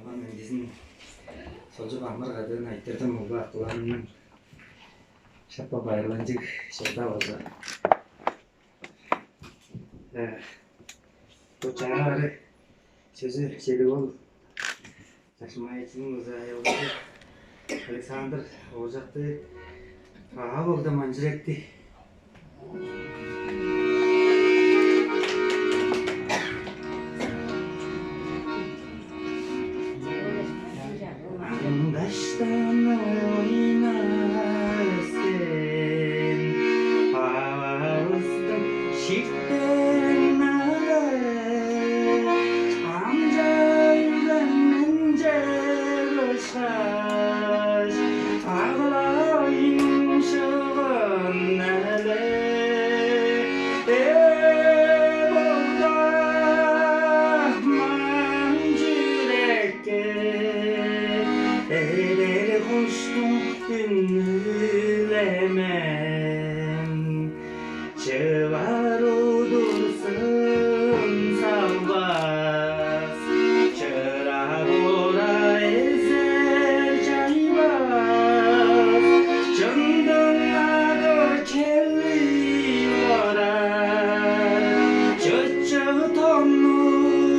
Ama ben dizin solcu bamır kadın aytırdım bu akılanın şappa bayırlancık şeyda oldu. Bu çağrı sözü şeyli ol. Taşımaya için uzaya oldu. Alexander olacaktı. Aha oldu mancırekti. Daştan oynarsın havuzda şiften nalar amcayla mence koşar ağlayın şığın nele bolda mancüreke Eğer hoştum ünlülemem Çıvar olursun salvas Çıra bora ezer caybaz Cındınladı kelli varar Çıçı tonlularına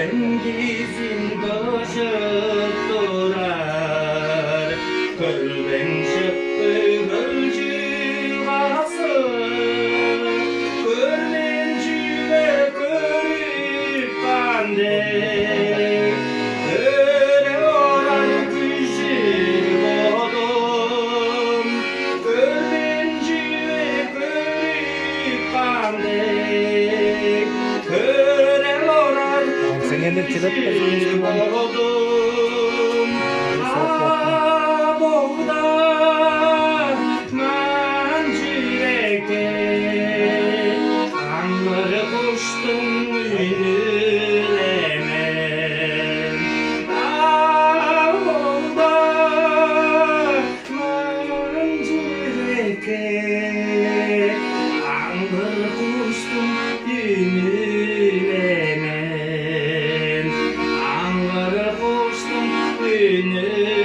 Örengizin koşup durar Kölben çıktı gölcü bası Körmencüle körüp bande Öre oran küşür bodum Körmencüle körüp bande Senin de çilek Boğda mancüreke Anları koştum ünülemem Boğda mancüreke Anları koştum ünülemem Anları koştum ünülemem